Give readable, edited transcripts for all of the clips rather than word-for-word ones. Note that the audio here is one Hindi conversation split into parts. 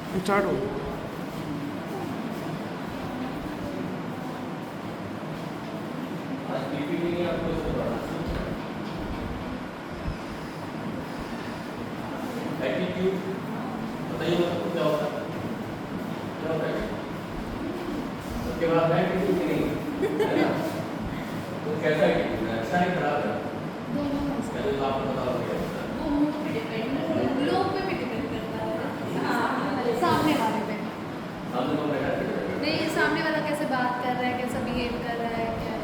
स्टार्ट हो। आज पीपीटी नहीं आपको इसको पढ़ना एटीट्यूड बताइए आपको क्या होता है क्या होता है उसके बाद है एटीट्यूड की नहीं है ना तो कैसा एटीट्यूड है अच्छा है खराब है पहले तो आपको पता होगा क्या होता है वो पे डिपेंड लोग पे भी डिपेंड करता है। हाँ, सामने वाले पे सामने कौन बैठा है नहीं, सामने वाला कैसे बात कर रहा है, कैसा बिहेव कर रहा है, क्या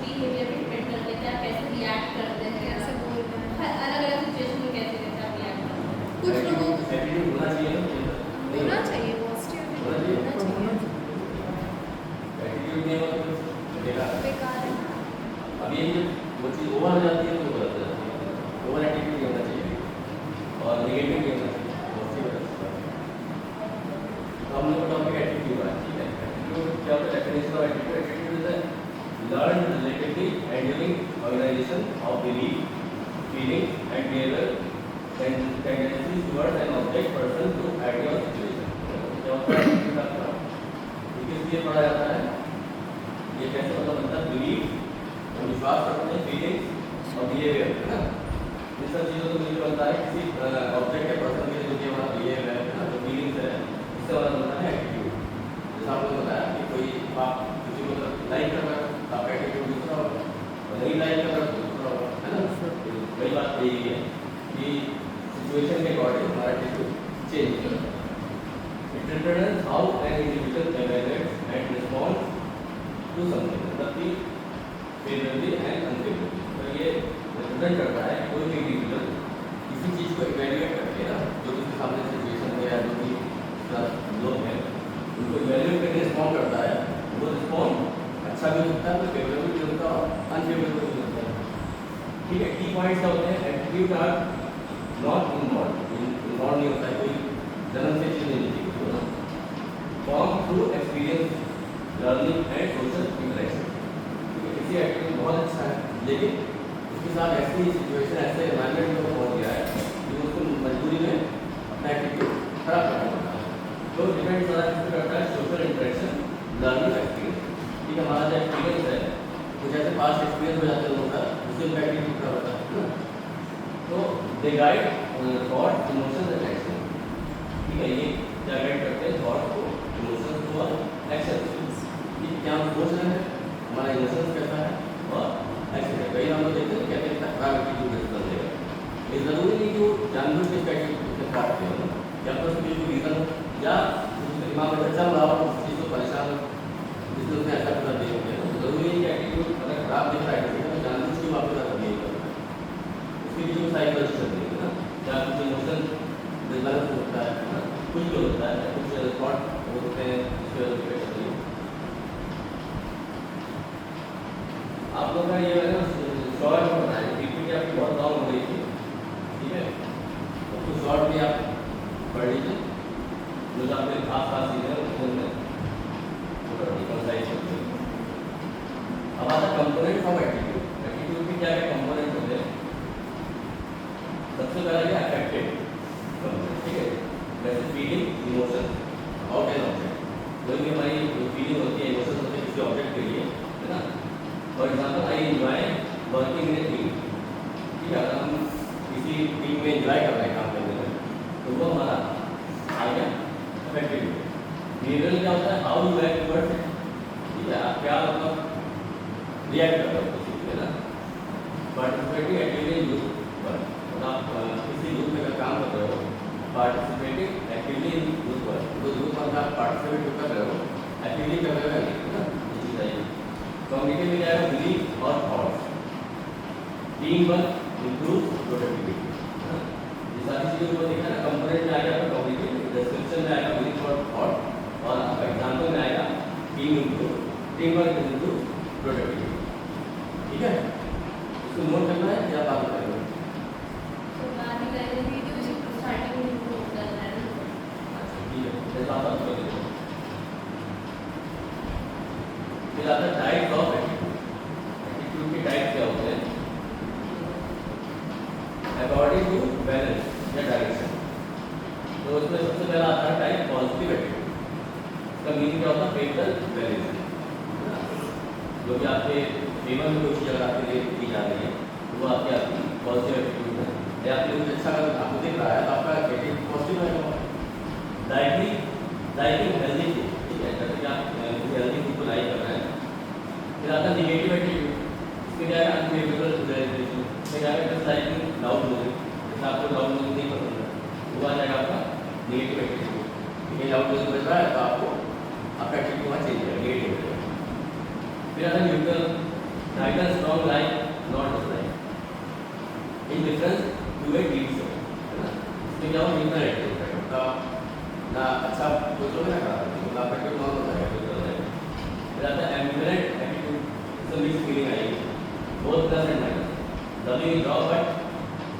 बिहेवियर भी डिपेंड करते हैं, क्या कैसे रिएक्ट करते हैं, कैसे बोल रहे हैं, अलग अलग सिचुएशन में कैसे कैसे रिएक्ट करते हैं। कुछ लोगों को एटीट्यूड होना चाहिए होना चाहिए पॉजिटिव होना चाहिए। एटीट्यूड नहीं होगा तो बेकार बेकार है। अब ये वो चीज़ ओवर हो जाती है तो गलत हो जाती है ओवर एटीट्यूड नहीं होना चाहिए और नेगेटिव नहीं होना चाहिए पॉजिटिव होना चाहिए। तो हम लोग टॉपिक एटीट्यूड है ठीक है एटीट्यूड क्या होता है definition of attitude attitude is a learned relatively enduring organization of belief, feeling and behavior and tendencies towards an object, person, group, idea or situation. क्या होता है एटीट्यूड आपका किस लिए पढ़ा जाता है ये कैसे मतलब बनता है बिलीफ और विश्वास करते हैं फीलिंग्स और बिहेवियर है ना ये सब चीज़ों को मिलकर बनता है किसी ऑब्जेक्ट या पर्सन के जो कि हमारा बिहेवियर है ना जो फीलिंग्स है इससे हमारा बनता है एटीट्यूड जैसा आपने बताया कि कोई आप किसी को लाइक कर रहा है आपका एटीट्यूड दूसरा होगा और नहीं लाइक कर रहा तो दूसरा होगा है ना वही बात यही है कि सिचुएशन के अकॉर्डिंग हमारा एटीट्यूड चेंज हो जाता है it represents how an individual evaluates and responds to something मतलब कि फेवरेबली एंड अनफेवरेबली तो ये रिप्रेजेंट करता है कि कोई भी इंडिविजुअल किसी चीज़ को इवेल्युएट करके ना जो उसके सामने सिचुएशन है या जो भी लोग हैं उनको इवेल्युएट करके रिस्पॉन्ड करता है वो रिस्पॉन्ड अच्छा भी होता है तो फेवरेबल भी होता है और अनफेवरेबल भी होता है ठीक है की पॉइंट्स क्या होते हैं एटीट्यूड आर नॉट इन्वॉल्व नहीं होता है कोई जन्म से चीज़ नहीं होती form through experience learning and social interaction इसी एटीट्यूड बहुत अच्छा है लेकिन उसके साथ ऐसी सिचुएशन ऐसे एनवायरमेंट में पहुँच गया है कि उसको मजबूरी में अपना एटीट्यूड खराब करना पड़ता है तो डिपेंड ज़्यादा किस पे करता है सोशल इंटरेक्शन लर्निंग एक्सपीरियंस ठीक है हमारा जो एक्सपीरियंस है कुछ ऐसे पास्ट एक्सपीरियंस हो जाते हैं लोगों का उससे उनका एटीट्यूड खराब होता है तो they guide thought emotions and action ठीक है ये क्या गाइड करते हैं थॉट को इमोशंस को और एक्शन कि क्या हम सोच रहे हैं हमारा इमोशंस कैसा है और एक्शन है कई हम लोग देखते हैं कहते हैं इतना खराब एटीट्यूड कैसे बन जाएगा ये ज़रूरी नहीं कि वो जानबूझ के इसका एटीट्यूड खराब किया या तो उसकी कोई रीज़न या दिमाग में चल रहा हो उस चीज़ को परेशान जिससे उसने ऐसा कर दिया होगा ज़रूरी है कि एटीट्यूड अगर खराब दिख रहा है तो जानबूझ के वापस ऐसा नहीं करना उसके पीछे में साइकोलॉजी चल रही है ना या कुछ इमोशन डिसबैलेंस होता है ना कुछ भी होता है कुछ थॉट होते हैं जिसकी वजह से चलती है आप लोग का ये है शॉर्ट में बनाए पीपीटी आपकी बहुत लॉन्ग हो गई थी ठीक है तो कुछ शॉर्ट भी आप पढ़ लीजिए जो आपके खास खास चीज़ें हैं उसमें अब आता कंपोनेंट ऑफ एटीट्यूड एटीट्यूड के क्या क्या कंपोनेंट होते हैं सबसे पहला क्या अफेक्टेड कंपोनेंट ठीक है जैसे feeling emotion about an object कोई भी हमारी फीलिंग होती है इमोशन होते हैं किसी ऑब्जेक्ट के लिए है ना for example I enjoy working in A team ठीक है अगर हम किसी टीम में एंजॉय कर रहे हैं काम करने में तो वो हमारा आ गया अफेक्टेड बिहेवियर क्या होता है how you act towards it ठीक है आप क्या मतलब रिएक्ट कर रहे हो किसी चीज़ है ना participating actively in group work आप किसी ग्रुप में अगर काम कर रहे हो participating actively in group work तो ग्रुप वर्क आप पार्टिसिपेट कर रहे हो एक्टिवली कर रहे हो है ना ये चीज़ आएगी कम्युनिटी में जाएगा बिलीफ और thoughts team work improve productivity ये सारी चीज़ों को देखना ना कंपोनेंट में आएगा आपका कम्युनिटी डिस्क्रिप्शन में आएगा बिलीफ और थॉट और आपका एग्जाम्पल में आएगा team improve team work improve productivity ठीक है इसको नोट करना है या बात करेंगे तो बाद में करेंगे वीडियो स्टार्टिंग में इम्प्रूव करना है अच्छा ठीक है जैसा आप कर देते फिर आता है टाइप्स ऑफ एटीट्यूड के टाइप क्या होते हैं अकॉर्डिंग टू बैलेंस या डायरेक्शन तो इसमें सबसे पहला आता है टाइप पॉजिटिव एटीट्यूड। इसका मीनिंग क्या होता है? फेवरल वैल्यूज, जो भी आपके फेवर में कोई चीज़ अगर आपके लिए की जा रही है तो वो आपकी पॉजिटिव एटीट्यूड है। या आपके लिए कुछ अच्छा अगर आपको दिख रहा है तो आपका एटीट्यूड पॉजिटिव रहेगा। लाइकिंग हेल्दी फूड, ठीक है, जैसे कि आप हेल्दी फूड को लाइक कर रहे हैं। फिर आता है निगेटिव एटीट्यूड। इसमें क्या है? Unfavourable relation. इसमें क्या है? डिसलाइकिंग लाउड म्यूजिक, जैसे आपको लाउड म्यूजिक नहीं पसंद है वो आ जाएगा आपका निगेटिव एटीट्यूड। ये लाउड म्यूजिक बज रहा है तो आपको आपका एटीट्यूड वहाँ चेंज होगा, निगेटिव हो जाएगा। फिर आता है neutral, neither strong like not dislike, indifference to a deep show, है ना। इसमें क्या होगा? न्यूट्रल एटीट्यूड है, मतलब ना अच्छा सोचोगे ना खराब सोचोगे, आपका एटीट्यूड नॉर्मल हो जाएगा, न्यूट्रल हो जाएगा। फिर आता है एम्बिवेलेंट एटीट्यूड, इसमें मिक्स फीलिंग आएगी, both plus and minus, loving is job but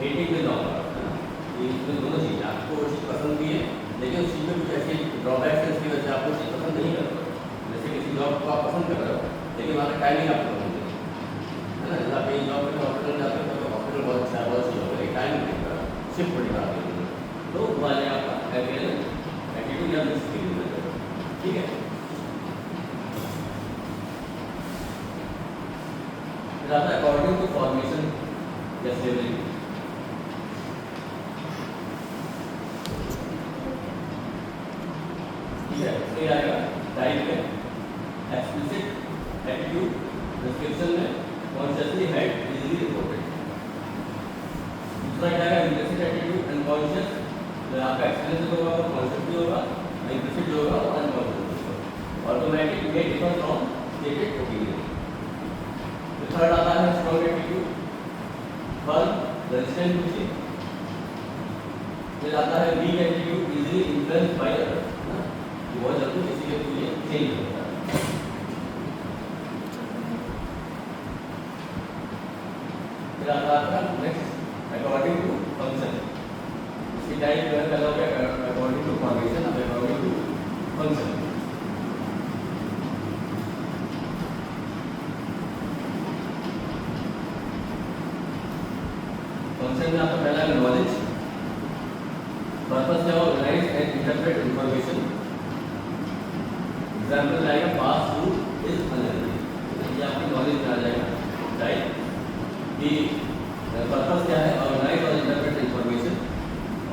hating is not, है ना। ये इसमें दोनों चीज़ें, आपको वो चीज़ पसंद भी है लेकिन उस चीज़ में कुछ ऐसी ड्रॉबैक्स है जिसकी वजह से आपको चीज़ पसंद नहीं कर रहे हो। जैसे किसी जॉब को आप पसंद कर रहे हो लेकिन वहाँ का टाइमिंग आपको पसंद नहीं है ना। जैसे आप कहीं जॉब में हॉस्पिटल जाते हो तो हॉस्पिटल बहुत अच्छा है, बहुत अच्छी जॉब है, टाइम नहीं कर रहा, शिफ्ट बड़ी बात है, तो वो आ जाएगा आपका एटीट्यूड या मिक्स फीलिंग, ठीक है। फिर आता है अकॉर्डिंग टू फॉर्मेशन या स्टेबिलिटी, ठीक है। इसमें आएगा टाइप में एक्सप्लिसिट एटीट्यूड, डिस्क्रिप्शन में कॉन्शियसली हेड इजीली रिपोर्टेड। दूसरा क्या है? इम्प्लिसिट एटीट्यूड, अनकॉन्शियस, आपका एक्सपीरियंस होगा वो कॉन्शियस भी होगा, इम्प्लिसिट जो होगा वो अनकॉन्शियस होगा। Automatic may differ from stated opinion. Third आता है strong attitude, firm, resistant to change. फिर आता है weak attitude, easily influenced by others, बहुत जल्दी किसी के थ्रू ये चेंज होता है। फिर आता है नेक्स्ट अकॉर्डिंग टू फंक्शन, इसकी टाइप जो है पहला हो गया अकॉर्डिंग टू फॉर्मेशन, अब अकॉर्डिंग टू फंक्शन। फंक्शन में आपका पहला है नॉलेज, पर्पस क्या हो? Organize and interpret information. Example आएगा फास्ट फूड इज अनहेल्दी, ये आपकी नॉलेज में आ जाएगा। राइट, कि पर्पस क्या है? ऑर्गेनाइज और इंटरप्रेट इंफॉर्मेशन,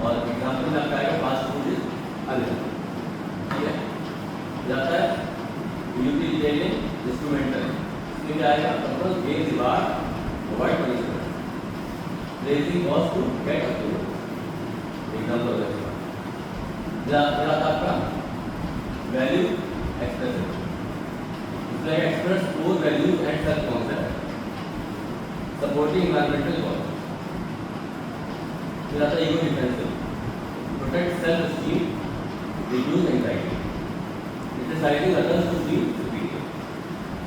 और एग्जाम्पल में आपका आएगा फास्ट फूड इज अनहेल्दी, ठीक है। जाता है यूटिलिटेरियन इंस्ट्रूमेंटल, इसमें क्या आएगा? Purpose gain reward avoid punishment, raising cost to get approval, example है। जाता आपका वैल्यू एक्सप्रेशन, इसमें express core values and self concept, supporting environmental cause. फिर आता है ego defensive, protect self esteem, reduce anxiety, criticizing others to feel superior,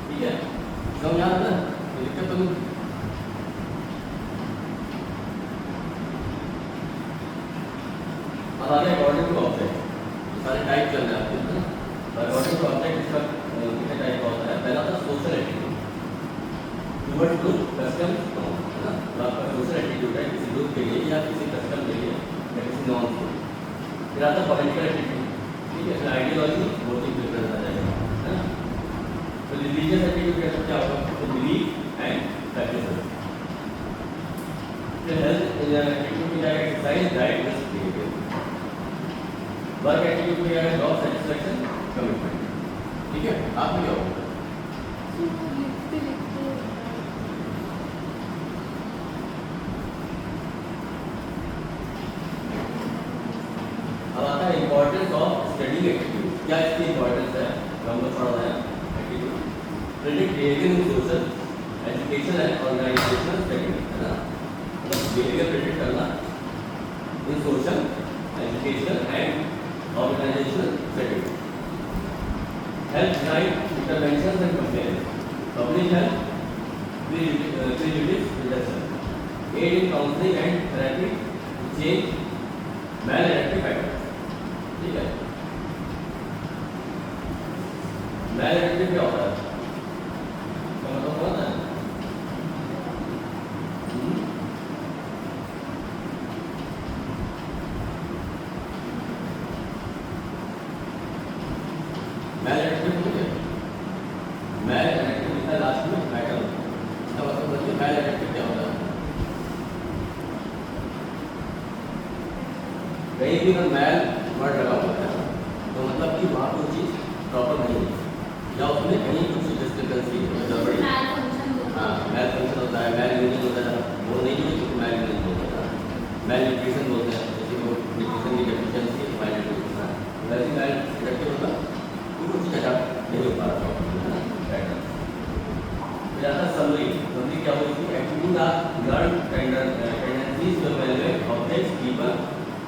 ठीक है। समझ आ रहा है? दिक्कत तो नहीं। अब आगे अकॉर्डिंग टू ऑब्जेक्ट, सारे टाइप चल रहे हैं आपके, अकॉर्डिंग टू ऑब्जेक्ट इसका कितने टाइप का होता है? पहला था social attitude, towards group custom, है ना। तो आपका सोशल एटीट्यूड है किसी ग्रुप के लिए या किसी कस्टम के लिए या किसी नॉर्म के लिए। फिर आता है पॉलिटिकल एटीट्यूड, ठीक है, इसमें आइडियोलॉजी वोटिंग प्रेफरेंस आ जाएगा, है ना। तो रिलीजियस एटीट्यूड कैसे क्या होगा? तो बिलीफ एंड प्रैक्टिस। फिर हेल्थ एटीट्यूड में जाएगा exercise, diet, risk behaviour. Work attitude में जाएगा जॉब सेटिस्फैक्शन, कमिटमेंट, ठीक है। आप भी क्या होगा? अब आता है इंपॉर्टेंस ऑफ स्टडी एटीट्यूड, क्या इसकी इंपॉर्टेंस है? हम लोग पढ़ रहे हैं attitude, predict behaviour in social, education and organisational setting, है ना। मतलब बिहेवियर प्रेडिक्ट करना in social, education and organisational setting. Help guide intervention and compliance, public health, prejudice reduction, aid in counselling and therapy, change maladaptive pattern, ठीक है। मैल एडिक्टिव क्या होता है? मतलब कौन है? कहीं भी अगर मैल वर्ड लगा होता है तो मतलब कि वहाँ कोई चीज़ प्रॉपर नहीं है या उसमें कहीं कुछ डिस्क्रिपेंसी गड़बड़ी, हाँ मैल फंक्शन होता है, मैल यूनियन होता है, वो नहीं है क्योंकि मैल यूनियन होता है, मैल न्यूट्रिशन बोलते हैं, जैसे वो न्यूट्रिशन की डेफिशिएंसी है, मैल न्यूट्रिशन है, वैसे मैल इफेक्टिव होता कुछ चीज़ अच्छा नहीं हो पा रहा पैटर्न। फिर आता समरी, समरी क्या होती है? Attitude are learn tendencies to evaluate objects, people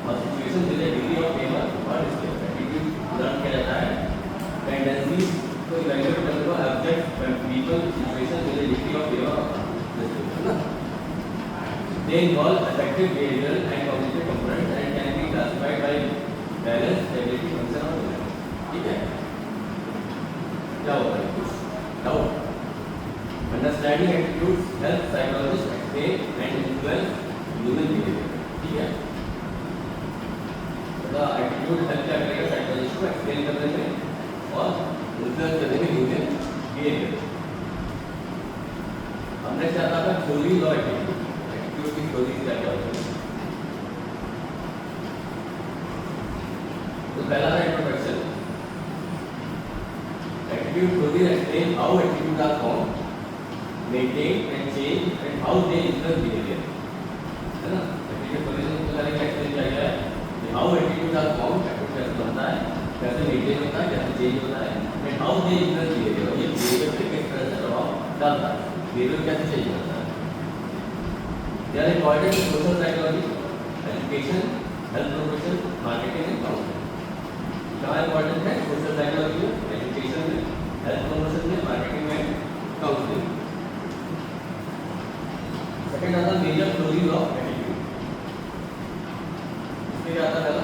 और situation with a degree of favour और रिस्पेक्ट। एटीट्यूड लर्न किया जाता है टेंडेंसीज को इवैल्यूएट करने को object, people, situation with a degree of favour और रिस्पेक्ट, है ना? They involve affective, behavioral and cognitive components and can be classified by balance, stability, function और movement। ठीक है? क्या होता है कुछ doubt? Understanding attitudes help psychologists explain and influence human behavior। ठीक है? तो एटीट्यूड हेल्प क्या करेगा साइकोलॉजिस्ट को एक्सप्लेन करने में और इन्फ्लुएंस करने में ह्यूमन बिहेवियर। हमने चाहता था थ्योरी और एटीट्यूड की थ्योरी क्या क्या होती है। तो पहला था introduction. Attitude theory explain how attitude are formed, maintain and change and how they influence behaviour, है ना? एटीट्यूड थ्योरी में पता लगा एक्सप्लेन किया गया है कि how attitude are formed, attitude कैसे बनता है, कैसे मेंटेन होता है, कैसे चेंज होता है, and how they influence behaviour, ये बिहेवियर पे किस तरह से प्रभाव डालता है, बिहेवियर कैसे चेंज होता है। They are important in social psychology, education, health profession, marketing and counseling। कहाँ important है? social psychology में, education में, health promotion में, marketing में, counseling। Second आता है major theories of attitude। इसमें क्या आता है पहला?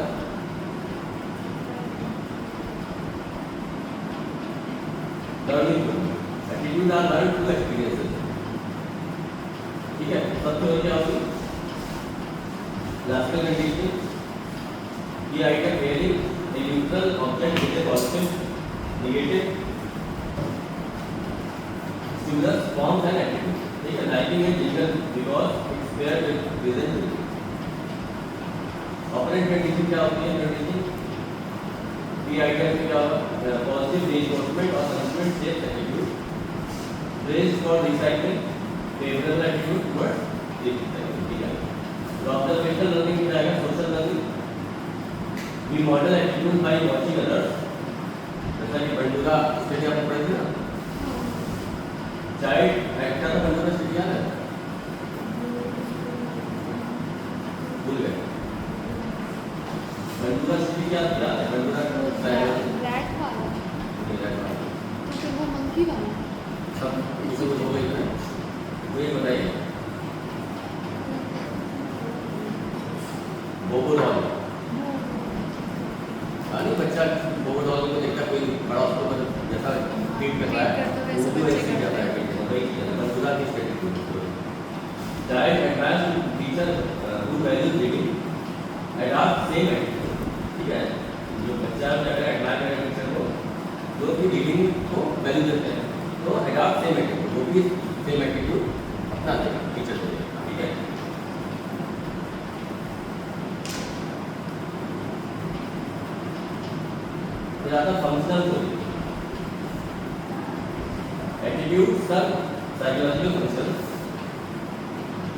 Learning theory। Attitude are learned through experiences। ठीक है? सब तो क्या होगी? क्लासिकल कंडीशनिंग, ये item wearing a neutral object with a positive, negative stimulus forms an attitude. ठीक है? Liking a jingle because it's paired with present. Operant condition क्या होती है? कंडीशन ये आइटम में क्या होगा? पॉजिटिव रिइंफोर्समेंट और commitment shapes attitude, praise for recycling, favourable attitude towards recycling. ठीक है? तो ऑब्जर्वेशनल लर्निंग में जाएगा social learning. We model attitude by watching others, जैसा कि बंडूरा स्टडी आपने पढ़ी थी ना, चाइल्ड एक्टर का बंडूरा स्टडी याद है? भूल गए? बंडूरा स्टडी क्या याद है? बंडूरा रैट वाला, तो वो मंकी वाला सब इसे कुछ हो गई है, ये बताइए। बोबोडॉल, यानी बच्चा बोबोडॉल को देखता कोई बड़ा उसको जैसा ट्रीट कर रहा है वो भी वैसे ही जाता है, वही बंदूरा की strategy. Child advance teacher who values reading adopt same attitude. ठीक है? जो बच्चा अगर एडवांस करेगा टीचर को जो कि रीडिंग को वैल्यू देते हैं तो अडॉप्ट सेम एटीट्यूड, वो भी सेम एटीट्यूड अपना देगा टीचर को। ठीक है? फिर आता फंक्शनल थ्योरी। एटीट्यूड सब साइकोलॉजिकल फंक्शंस।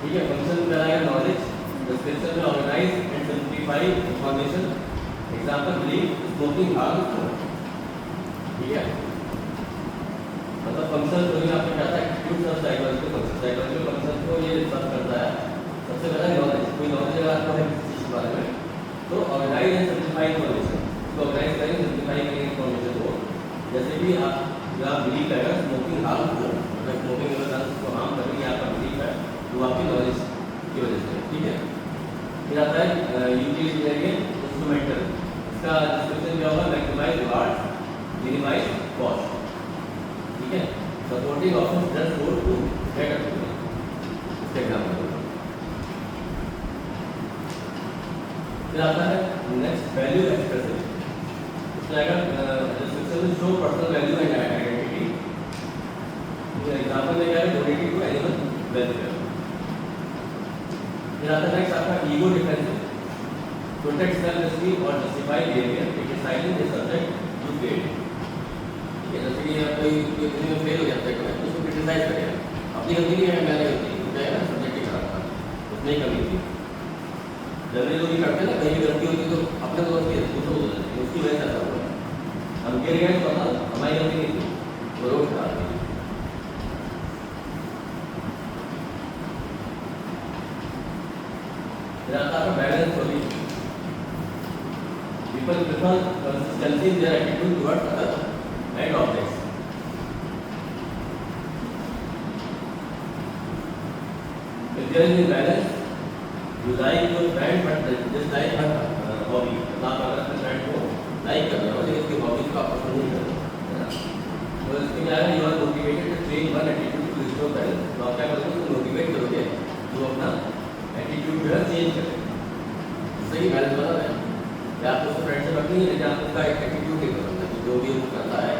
ठीक है? फंक्शन में आएगा नॉलेज, डिस्क्रिप्शन में organize and simplify information, example believe smoking harm. ठीक है? मतलब फंक्शनल थ्योरी आपने क्या था? एटीट्यूड सब साइकोलॉजिकल फंक्शन। साइकोलॉजिकल फंक्शन को ये सब करता है। सबसे पहला नॉलेज, कोई नॉलेज अगर आपको है किसी चीज के बारे में तो ऑर्गेनाइज एंड सिंप्लीफाई इंफॉर्मेशन, इसको ऑर्गेनाइज करेंगे, सिंप्लीफाई करेंगे इंफॉर्मेशन को। जैसे कि आप बिलीव करेगा स्मोकिंग हार्म को, अगर स्मोकिंग अगर को हार्म करेंगे आपका बिलीव है तो आपकी नॉलेज की वजह से। ठीक है? फिर आता है यूटिलिटेरियन इंस्ट्रूमेंटल। इसका डिस्क्रिप्शन क्या होगा? Maximize reward, minimize cost. ठीक है? Supporting option just goal to get a example. फिर आता है नेक्स्ट वैल्यू एक्सप्रेशन। इसमें आएगा डिस्क्रिप्शन में show personal value and identity. Example में क्या है? Donating to animal welfare. फिर आता है नेक्स्ट आपका ego defence. Protect self esteem और justify behaviour criticising the subject to fail. ठीक है, जैसे कि कोई किसी में फेल हो जाता है तो उसको क्रिटिसाइज करेगा, अपनी गलती नहीं है, मैंने गलती की, क्या है ना, सब्जेक्ट ही खराब था, उसने ही कमी थी। जनरली लोग ये करते हैं ना, कहीं भी गलती होती है तो अपने को गलती है, दूसरों को गलती है, उसकी वजह से ऐसा हुआ है। हम गिर गए तो पता हमारी गलती नहीं थी, वो रोड खराब थी। Balance solution, people prefer consistency in their attitude towards others and objects. If there is imbalance, you like your friend but dislike her hobby. आप अगर अपने फ्रेंड को लाइक कर रहे हो लेकिन उसकी हॉबीज को आप पसंद नहीं कर रहे हो, है ना, तो इसमें क्या है, you are motivated to change one attitude to restore balance. तो आप क्या करोगे, उसको मोटिवेट करोगे जो अपना एटीट्यूड जो है चेंज करे, सही बैलेंस बना रहे हैं। या आपको उसको फ्रेंड से बात नहीं है लेकिन आप उसका एक एटीट्यूड नहीं पसंद है, जो भी वो करता है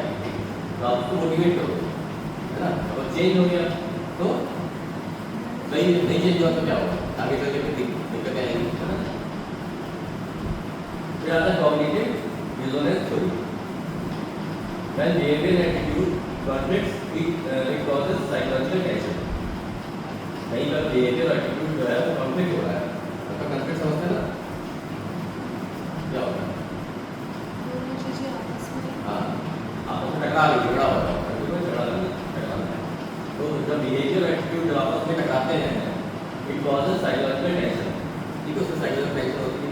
तो आप उसको मोटिवेट करोगे, है ना। अगर चेंज हो गया तो सही, नहीं चेंज हुआ तो क्या होगा, आगे चल के दिक्कतें आएंगी, है ना। फिर आता है cognitive dissonance theory. When behaviour and attitude conflicts it causes psychological tension. कहीं पर बिहेवियर और एटीट्यूड जो है वो कॉन्फ्लिक्ट हो रहा है, आपका कॉन्फ्लिक्ट समझते हैं ना, क्या होता है, हाँ आपस में टकरा झगड़ा होता है, तो जब बिहेवियर और एटीट्यूड जब आपस में टकराते हैं इट कॉजेस साइकोलॉजिकल टेंशन। ठीक है, उससे साइकोलॉजिकल टेंशन होती है।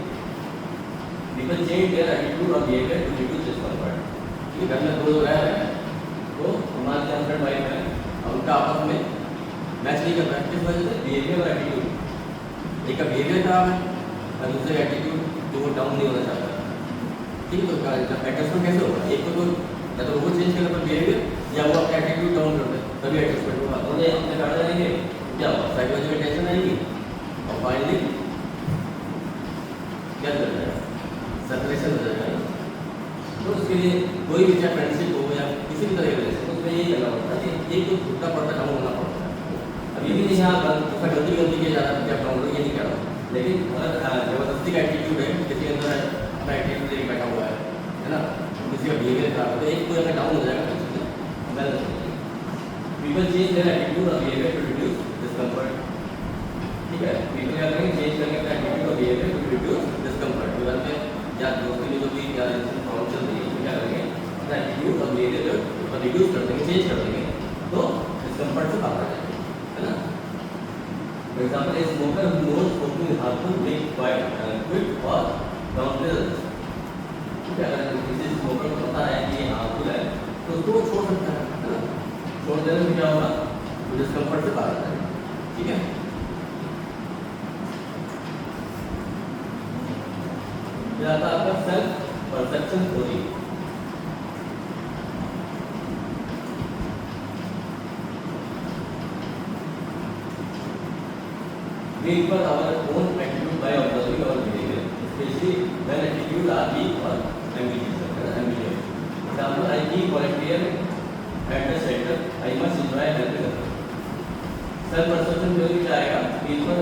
पीपल चेंज देयर एटीट्यूड और बिहेवियर टू रिड्यूस डिस्कम्फर्ट। ठीक है, घर में दो लोग रह रहे हैं तो हमारे हस्बैंड वाइफ है, उनका आपस में मैच नहीं कर रहा है, किस वजह से, बिहेवियर और एटीट्यूड। एक का बिहेवियर खराब है और दूसरे का एटीट्यूड जो वो डाउन नहीं होना चाहता। ठीक है, तो एडजस्टमेंट कैसे होगा, एक को तो या तो वो चेंज करना पर बिहेवियर या वो अपना एटीट्यूड डाउन कर दे तभी एडजस्टमेंट होगा। उन्हें अपने गाड़े रहेंगे क्या होगा, साइकोलॉजिकल टेंशन आएगी और फाइनली क्या हो जाएगा, सेपरेशन हो जाएगा। तो उसके लिए कोई भी चाहे फ्रेंडशिप हो या किसी भी तरह के रिलेशन, उसमें यही करना पड़ता है कि एक तो घुटना पड़ता डाउन होना पड़ता है। अब ये भी नहीं यहाँ उसका गलती किया जा रहा है क्या डाउन, ये नहीं कह रहा हूँ, लेकिन अगर जबरदस्ती का एटीट्यूड है, किसी के अंदर अपना एटीट्यूड लेके बैठा हुआ है ना, किसी का बिहेवियर खराब है, तो एक कोई अगर डाउन हो जाएगा तो बैलेंस हो जाएगा। पीपल चेंज देयर एटीट्यूड और बिहेवियर टू रिड्यूस डिस्कम्फर्ट। ठीक है, पीपल क्या करेंगे, चेंज करेंगे अपना एटीट्यूड और बिहेवियर टू रिड्यूस डिस्कम्फर्ट। घर में या दोस्ती में जो भी क्या प्रॉब्लम चल रही है, क्या करेंगे, अपना एटीट्यूड और बिहेवियर जो रिड्यूस कर देंगे, चेंज कर देंगे, तो डिस्कम्फर्ट से बाहर आ जाएंगे, है ना। For example, a smoker who knows smoking is harmful may quit or downplay the risk. ठीक है, अगर किसी स्मोकर को पता है कि ये हार्मफुल है तो उसको वो छोड़ सकता है ना, छोड़ देने से क्या होगा, वो डिस्कम्फर्ट से बाहर आ जाएगा। ठीक है, यह आता है आपका self perception theory. We equal our own attitude by observing our behavior, especially when attitude are weak or ambiguous. Example: I keep volunteer at the center. I must enjoy helping others. Self perception theory क्या आएगा? Equal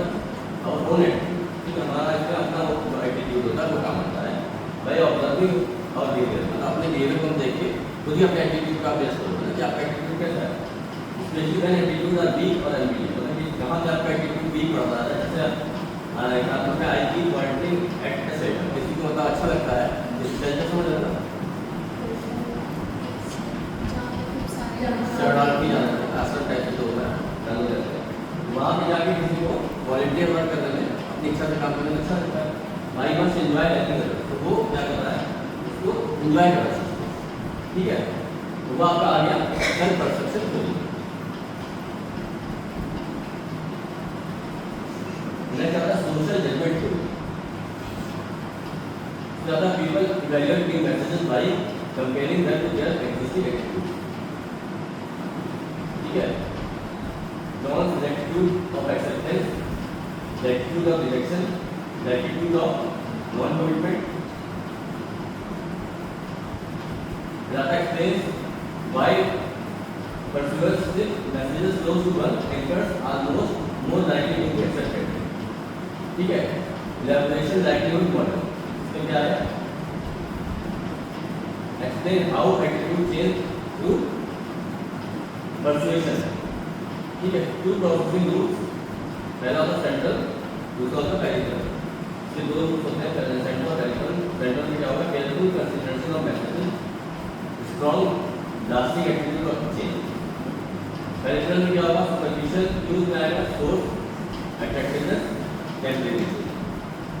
our own attitude. ठीक है, हमारा इसका अपना जो attitude होता है वो काम करता है by observing our behavior। मतलब अपने behavior को हम देख के खुद ही अपने attitude का अभ्यास करोगे कि आपका attitude कैसा है। Especially when attitude are weak or ambiguous, कहाँ से आपका एटीट्यूड वीक पड़ रहा है, जैसे I keep volunteering at the centre, किसी को मतलब अच्छा लगता है, इस सेंटर समझ रहे ना, शरणार्थी आश्रम टाइप से होता है, चालू रहते हैं, वहाँ पे जाके किसी को वॉलंटियर वर्क करने में अपनी इच्छा से काम करने में अच्छा लगता है। माई मस्ट एंजॉय हेल्पिंग, तो वो क्या कर रहा है, उसको एंजॉय कर रहा है। ठीक है, तो वो आपका आ गया self perception theory. Social judgement theory. ज्यादा people evaluate the messages by comparing them to their existing attitude. ठीक है, John's attitude of acceptance, the attitude of rejection, the attitude of non-commitment. That explains why persuasive messages close to one anchors are more likely to be accepted. ठीक है, elaboration likelihood model। इसमें क्या है? Explain how attitude change through persuasion. ठीक है, टू प्रोसेसिंग रूट्स, पहला होता है सेंट्रल, दूसरा होता है पेरिफेरल। ये दो रूट्स होते हैं, सेंट्रल और पेरिफेरल। सेंट्रल में क्या होगा? Careful consideration of messages, strong lasting attitude of change. Peripheral में क्या होगा? सुपरफिशियल यूज में आएगा सोर्स, अट्रैक्टिवनेस, टेम्परेरी।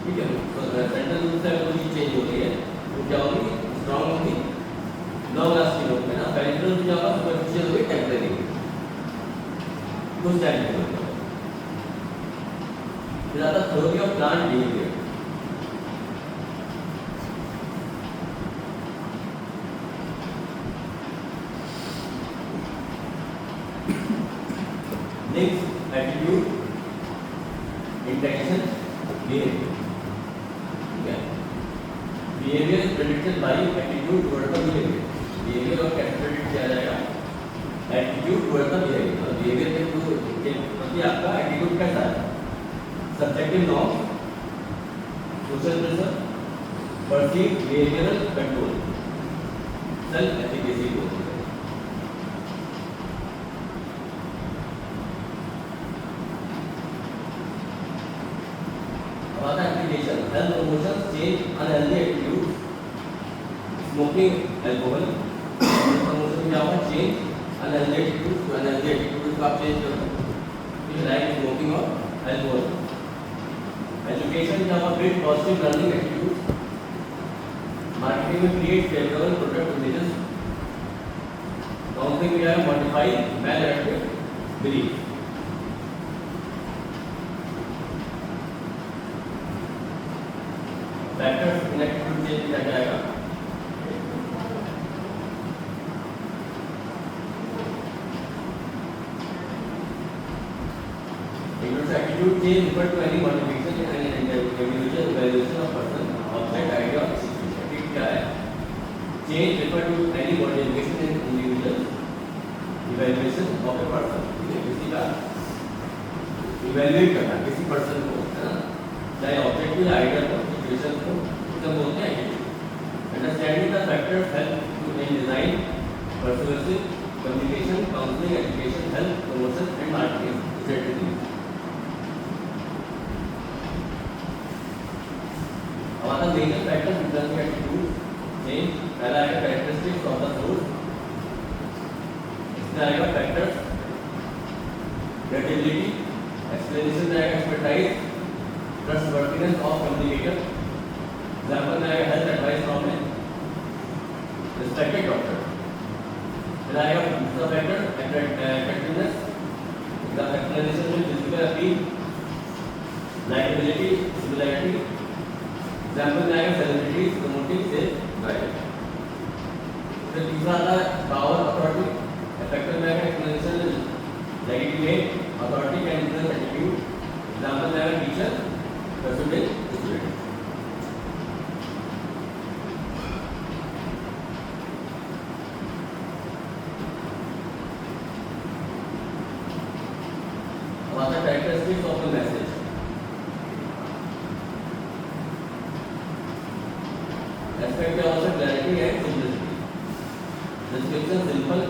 ठीक है, तो सेंट्रल रूट से कोई चीज चेंज होती है तो क्या होगी? स्ट्रॉन्ग होगी, लॉन्ग लास्टिंग होगी ना। पेरिफेरल में क्या होगा? सुपरफिशियल होगी, टेम्परेरी, कुछ टाइम के लिए। फिर आता है theory of plant behaviour. Next attitude, intention, behaviour. ठीक है, behaviour is predicted by attitude toward the behaviour. Behaviour और कैसे प्रेडिक्ट किया जाएगा? Attitude toward the behaviour. Behaviour के प्रति आपका एटीट्यूड कैसा है? Subjective norm, social pressure, perceived behavioural control, self efficacy को। about application, health promotion, change unhealthy attitude, smoking, alcohol, promotion क्या होगा? Change unhealthy attitude to unhealthy attitude को आप change करो, like smoking और alcohol. Education क्या होगा? Build positive learning attitude, marketing में create favorable product images, counseling में क्या है? Modify maladaptive belief. Factors in attitude change किया जाएगा। Attitude change refer to any modification in an individual evaluation of person, object, idea और सिचुएशन। ठीक क्या है? Change refer to any modification in individual evaluation of a person. ठीक है, किसी का इवैल्यूएट करना, किसी पर्सन को, है ना, चाहे ऑब्जेक्ट को या आइडिया को, सिचुएशन को, सब बोलते हैं attitude. Understanding the factors help to in design, persuasive, communication, counselling, education, health, promotion and marketing strategy. हमारा major factor influence attitude change, पहला आएगा कैरेक्टरिस्टिक्स ऑफ द सोर्स, इसमें आएगा फैक्टर्स, क्रेडिबिलिटी, एक्सप्लेनेशन में आएगा expertise, trustworthiness of communicator, example में आएगा health advice from A respected doctor. फिर आएगा दूसरा फैक्टर अट्रैक्टिवनेस, एक्सप्लेनेशन में physical appeal, likeability, similarity, example में आएगा सेलिब्रिटीज प्रमोटिंग सेल्फ ब्रांड। फिर तीसरा आता है पावर अथॉरिटी, फैक्टर में आएगा explanation legitimate, authority can influence attitude, example में आएगा teacher, president, student. Characteristics of the message. Aspect क्या होता है? Clarity and simplicity. Description simple,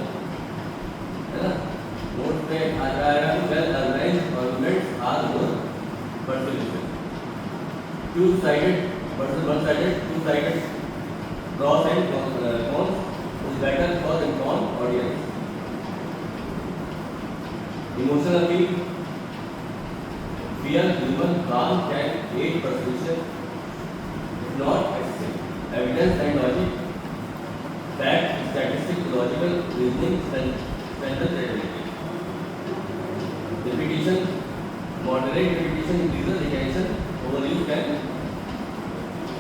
है ना? Note पे आ जाएगा कि well organized arguments are more persuasive. Two-sided versus one-sided, two-sided pros and cons is better for informed audience. Emotional appeal. Fear, human, calm can aid persuasion, if not excessive. Evidence and logic, fact, statistics, logical reasoning, strengthen credibility. Repetition, moderate repetition increases retention, overuse can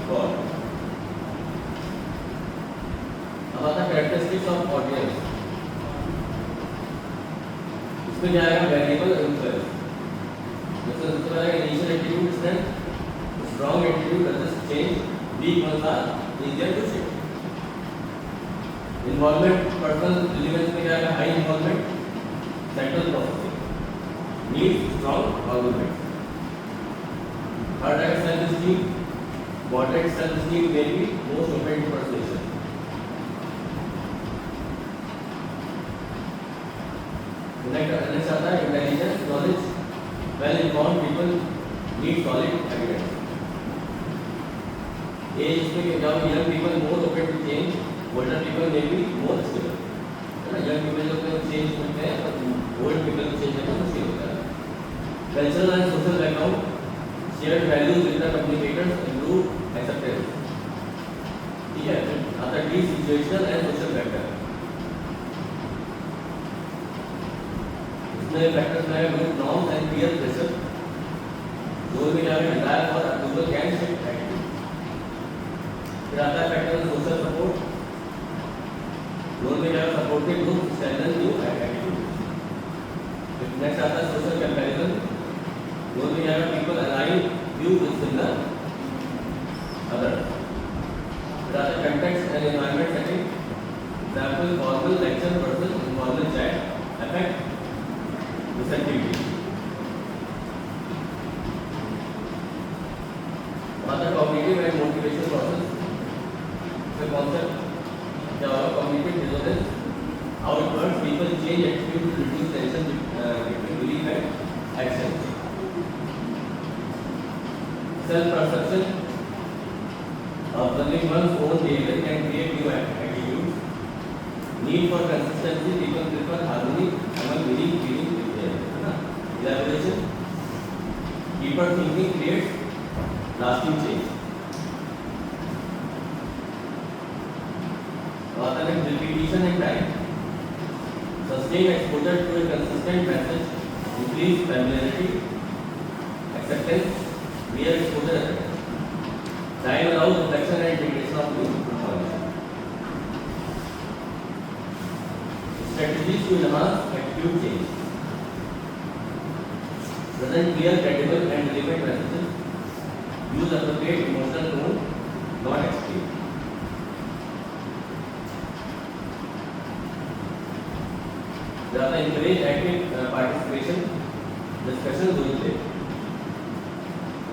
fall. अब आता है characteristics of audience. इसमें क्या आएगा? Variable influence. जैसे दूसरा है initial attitude strength, strong attitude resist change, weak ones are easier to shift. Involvement, personal relevance में क्या है? High involvement, central processing, needs strong argument. Third है self esteem, Moderate self-esteem may be most open to persuasion. Next आता है intelligence, knowledge. Well-informed people need solid evidence. Age में जब young people more open to change, older people may be more stable. है ना? Young people जो अपने change करते हैं, old people को change करना मुश्किल होता है. Cultural and social background, shared values with the communicators improve acceptance. ठीक है? आता है situational and social factor. इसमें factors में group norms and peer pressure. जो भी यहाँ पे desire for approval can shape attitude. फिर आता है factor social support. जो भी यहाँ supportive group strengthen new attitude. Next आता है social comparison. जो भी यहाँ people align view with similar others. फिर आता है context and environment setting. Example formal lecture versus informal chat affect receptivity. Other cognitive and motivational process. The concept क्या होगा cognitive dissonance. How it works? People change attitude to reduce tension between belief and action. Self-perception. Observing one's own behavior can create new attitudes. Need for consistency. People prefer harmony among belief, feeling, behavior. Elaboration. Deeper thinking creates lasting change. Repetition and time. Sustained exposure to a consistent message increase familiarity, acceptance, mere exposure. Time allows reflection and integration of new information. Strategies to enhance attitude change. Present clear, credible, and relevant messages. Use appropriate emotional tone, not extreme. ज़्यादा encourage active participation, discussion during play.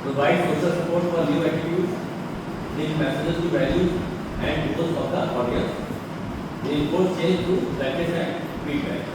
Provide social support for new attitudes. Link messages to values and goals of the audience. Reinforce change through practice and feedback.